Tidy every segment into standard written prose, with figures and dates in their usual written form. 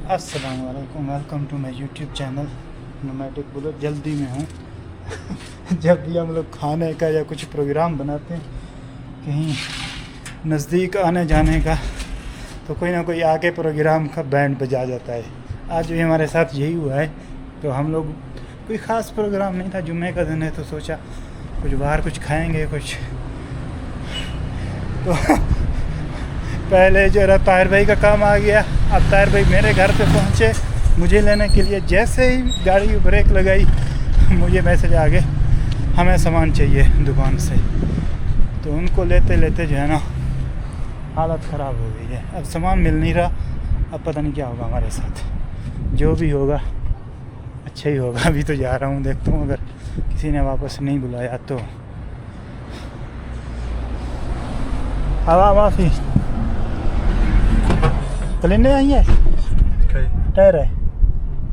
अस्सलाम वालेकुम, welcome to my YouTube channel Nomadic Bullet. जल्दी में हूँ। जब भी हम लोग खाने का या कुछ प्रोग्राम बनाते हैं कहीं नज़दीक आने जाने का, तो कोई ना कोई आके प्रोग्राम का बैंड बजा जाता है। आज भी हमारे साथ यही हुआ है। तो हम लोग कोई ख़ास प्रोग्राम नहीं था, जुम्मे का दिन है तो सोचा कुछ बाहर कुछ खाएंगे कुछ। तो पहले जो रहा ताहिर भाई का काम आ गया। अब ताहिर भाई मेरे घर पे पहुँचे मुझे लेने के लिए। जैसे ही गाड़ी की ब्रेक लगाई मुझे मैसेज आ गया हमें सामान चाहिए दुकान से। तो उनको लेते लेते जो है ना हालत ख़राब हो गई है। अब सामान मिल नहीं रहा। अब पता नहीं क्या होगा हमारे साथ। जो भी होगा अच्छा ही होगा। अभी तो जा रहा हूँ, देखता हूँ अगर किसी ने वापस नहीं बुलाया तो। हवा माफ़ी कलिने आई है टायर है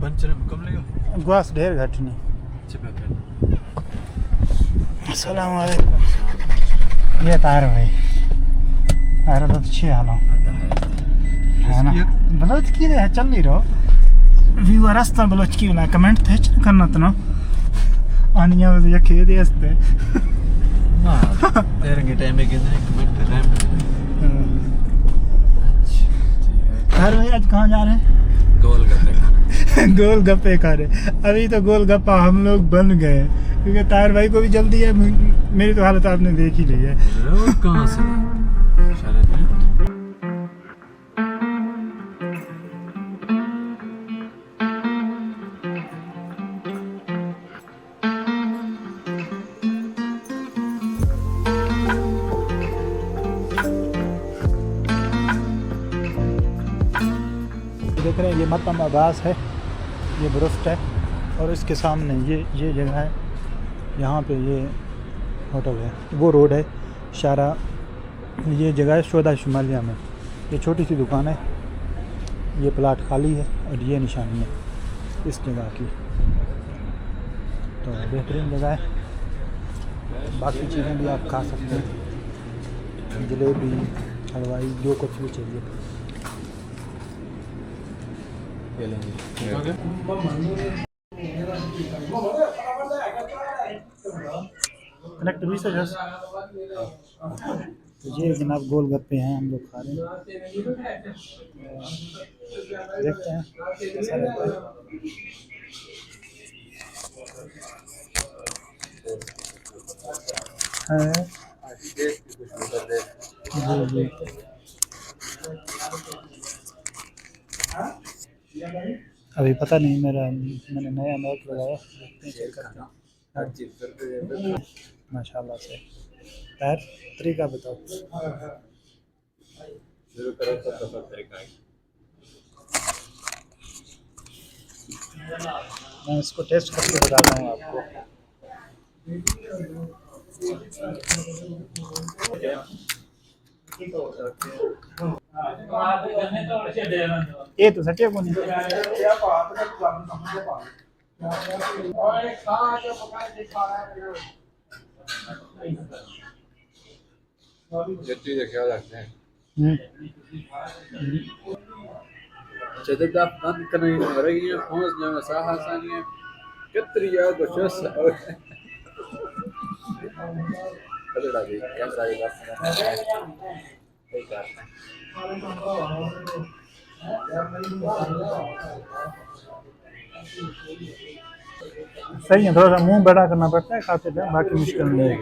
पंचर मुकम्मल ग्वास ढेर घट नहीं। अस्सलाम वालेकुम। ये तार भाई तार तो अच्छी हाल है ना। बलोच की है चल नहीं रहो व्यू रास्ता बलोच की ना कमेंट थे करना तो ना आनिया ये खेद है इसते हां तेरे टाइम में कितने कमेंट टाइम तार भाई आज कहाँ जा रहे हैं? गोलगप्पे गोलगप्पे खा रहे। अभी तो गोलगप्पा हम लोग बन गए क्योंकि तार भाई को भी जल्दी है। मेरी तो हालत आपने देख ही ली है। कहाँ से देख रहे हैं ये मतम आबास है, ये बुरुस्ट है और इसके सामने ये जगह है। यहाँ पे ये होटल है, वो रोड है शारा। ये जगह है शोदा शुमालिया में। ये छोटी सी दुकान है, ये प्लाट खाली है और ये निशानी है इस जगह की। तो बेहतरीन जगह है। बाकी चीज़ें भी आप खा सकते हैं, जलेबी हलवाई जो कुछ भी चाहिए। कनेक्ट भी से तो ये जनाब गोलगप्पे हैं, हम लोग खा रहे हैं। देखते हैं कैसा रहता है। जी अभी पता नहीं, मैंने नया नोट लगाया, माशाल्लाह से। यार तरीका बताओ। मैं इसको टेस्ट करके बताता हूँ आपको। ये तो सटिया को नहीं। ख्याल रखते हैं जब आप बंद करने रही है पहुंच जाए साह आसानी है कितनी याद बचस अरे भी कैमरा भी बस सही करते हैं। सही है, थोड़ा सा मुंह बड़ा करना पड़ता है खाते टाइम, बाकी मुश्किल नहीं है।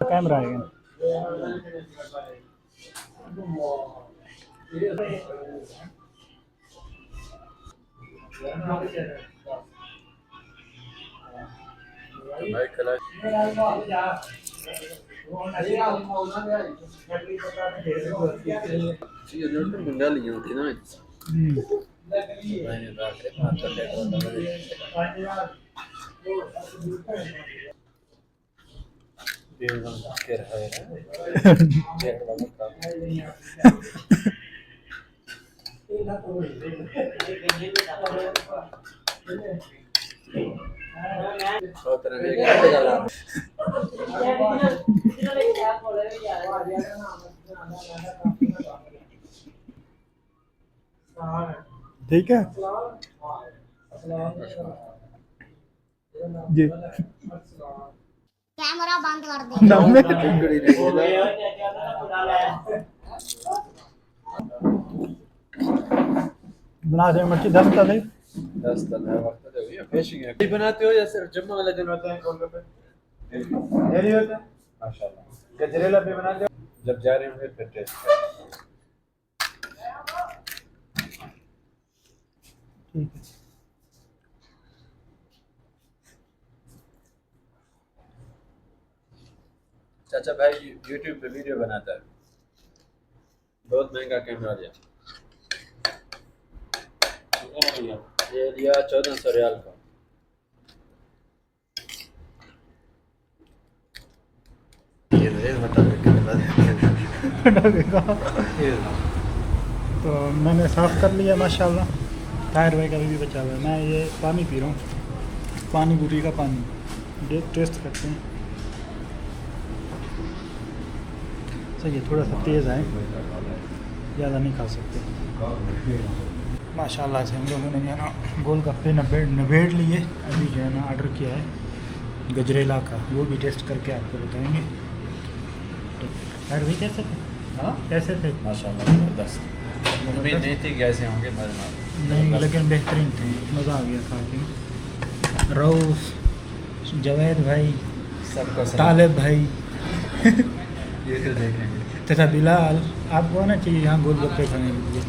कैमरा आएगा बंगाली होती ना Otra vez que te la ठीक है जी कैमरा बंद कर दे। टुकड़ी नहीं बना दें मच्छी 10 तले 10 तक है वक्त दे भैया फिशिंग है बनाते हो या सिर्फ जुम्मा वाले दिन होता है गोलगप्पे डेली होता है माशाल्लाह गजरेला भी बनाते हो जब जा रहे होंगे फिर टेस्ट करें ठीक है चाचा भाई YouTube पे वीडियो बनाता है बहुत महंगा कैमरा लिया ये लिया 1400 रियाल का तो मैंने साफ़ कर लिया माशाल्लाह टायर भाई का भी बचा हुआ है मैं ये पानी पी रहा हूँ पानी पूरी का पानी टेस्ट करते हैं सही है थोड़ा सा तेज़ है ज़्यादा नहीं खा सकते माशाल्लाह से हम लोगों ने जो है ना गोलगप्पे नबेड़ लिए अभी जो है ना ऑर्डर किया है गजरेला का वो भी टेस्ट करके आपको बताएंगे तो यार भाई कैसे थे हाँ कैसे थे माशाल्लाह जबरदस्त उम्मीद नहीं थी कि ऐसे होंगे मज़ेदार नहीं लेकिन बेहतरीन थे मज़ा आ गया खा के रऊफ जवेद भाई सबको तालिब भाई ये तो देखेंगे तथा बिलाल आपको आना चाहिए यहाँ गोलगप्पे खाने के लिए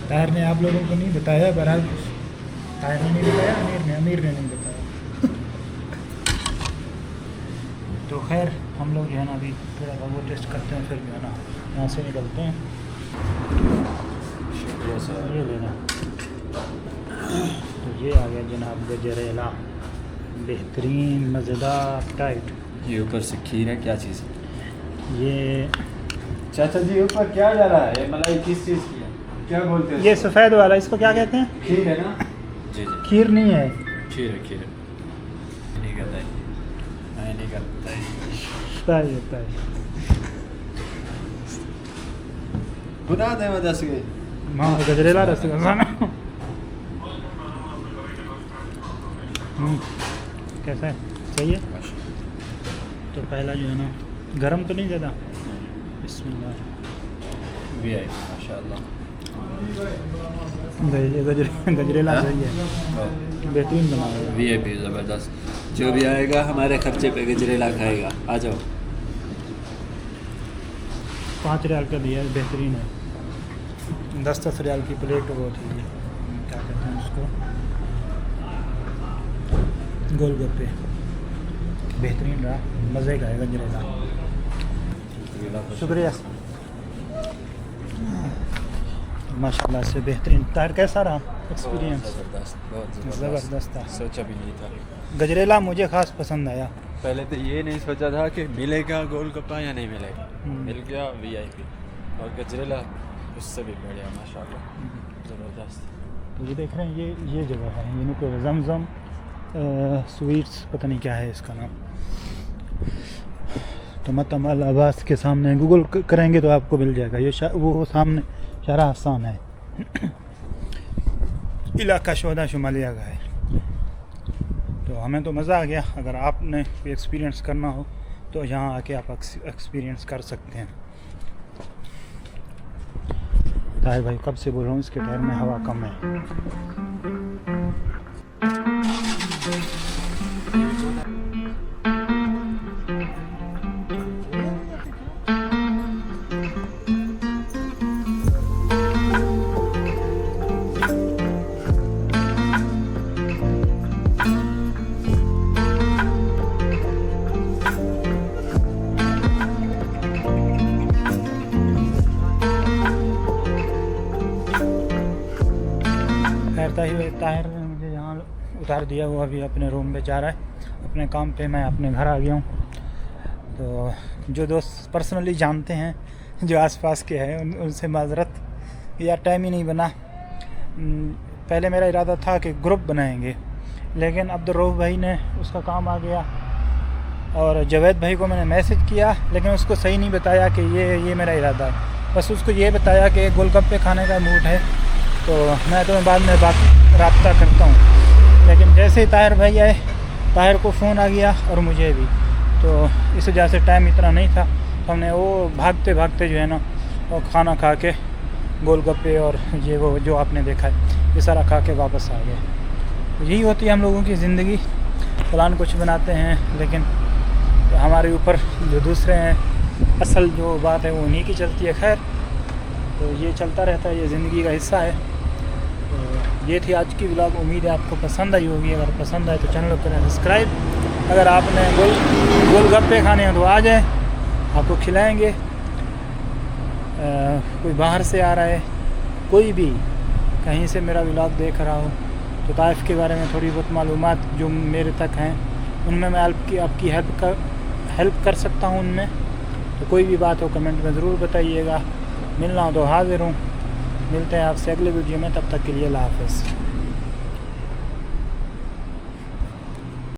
ताहिर ने आप लोगों को नहीं बताया बहरहाल ताहिर ने नहीं बताया अमीर ने नहीं बताया तो खैर हम लोग जो है ना अभी थोड़ा सा वो टेस्ट करते हैं फिर जो है ना यहाँ से निकलते हैं शुक्रिया सर ये लेना तो ये आ गया जनाब गजरेला बेहतरीन मज़ेदार टाइट ये ऊपर से खीर है क्या चीज़ है ये चाचा जी ऊपर क्या जा रहा है ये मलाई किस चीज़ की है क्या बोलते हैं ये सफ़ेद वाला इसको क्या कहते हैं खीर है ना जी जी खीर नहीं है खीर है नहीं करता है मैं नहीं करता है सही होता है बता दे मैं 10 गई हाँ गजरेला रसगुल्ला कैसा है सही है तो पहला जो है ना गरम तो नहीं ज़्यादा बिस्मिल्लाह माशाल्लाह गजरेला सही है बेहतरीन बना हुआ है VIP ज़बरदस्त जो भी आएगा हमारे खर्चे पे गजरेला खाएगा आ जाओ 5 रियाल का दिया है बेहतरीन है 10 रियाल की प्लेट वो थी क्या कहते हैं उसको गोलगप्पे बेहतरीन रहा मज़े का है गजरेला शुक्रिया माशाल्लाह से बेहतरीन तार कैसा रहा एक्सपीरियंस ज़बरदस्त बहुत ज़बरदस्त था सोचा भी नहीं था गजरेला मुझे ख़ास पसंद आया पहले तो ये नहीं सोचा था कि मिलेगा गोलगप्पा या नहीं मिलेगा मिल गया VIP और गजरेला उससे भी बढ़िया माशाल्लाह ज़बरदस्त तो ये देख रहे हैं ये जगह है ये को जमजम स्वीट्स पता नहीं क्या है इसका नाम तो मतम अल अब्बास के सामने गूगल करेंगे तो आपको मिल जाएगा ये वो सामने शारा हसान है इलाका शोदा शुमालिया का है तो हमें तो मज़ा आ गया अगर आपने एक्सपीरियंस करना हो तो यहाँ आके आप एक्सपीरियंस कर सकते हैं ताहिर भाई कब से बोल रहा हूँ इसके टायर में हवा कम है ताहिर ने मुझे यहाँ उतार दिया वो अभी अपने रूम पे जा रहा है अपने काम पे मैं अपने घर आ गया हूँ तो जो दोस्त पर्सनली जानते हैं जो आसपास के हैं उनसे माजरत यार टाइम ही नहीं बना पहले मेरा इरादा था कि ग्रुप बनाएंगे लेकिन अब्दुर्रऊफ़ भाई ने उसका काम आ गया। और जावेद भाई को मैंने मैसेज किया, लेकिन उसको सही नहीं बताया कि ये मेरा इरादा है। बस उसको ये बताया कि गोलगप्पे खाने का मूड है, तो मैं तुम्हें बाद में रब्ता करता हूँ। लेकिन जैसे ही ताहिर भाई आए, ताहिर को फ़ोन आ गया और मुझे भी, तो इस वजह से टाइम इतना नहीं था, तो हमने वो भागते भागते जो है ना वो खाना खा के गोलगप्पे और ये वो जो आपने देखा है ये सारा खा के वापस आ गए। तो यही होती है हम लोगों की ज़िंदगी। प्लान कुछ बनाते हैं, लेकिन हमारे ऊपर जो दूसरे हैं, असल जो बात है वो उन्हीं की चलती है। खैर, तो ये चलता रहता है, ये ज़िंदगी का हिस्सा है। तो ये थी आज की व्लॉग। उम्मीद है आपको पसंद आई होगी। अगर पसंद आए तो चैनल को करें सब्सक्राइब। अगर आपने गोलगप्पे खाने हैं तो आ जाए, आपको खिलाएँगे। कोई बाहर से आ रहा है, कोई भी कहीं से मेरा व्लॉग देख रहा हो, तो ताइफ के बारे में थोड़ी बहुत मालूमात जो मेरे तक हैं उनमें मैं आपकी हेल्प कर सकता हूं उनमें। तो कोई भी बात हो कमेंट में ज़रूर बताइएगा। मिलना हो तो हाज़िर हूँ। मिलते हैं आपसे अगले वीडियो में, तब तक के लिए अल्लाह हाफ़िज़।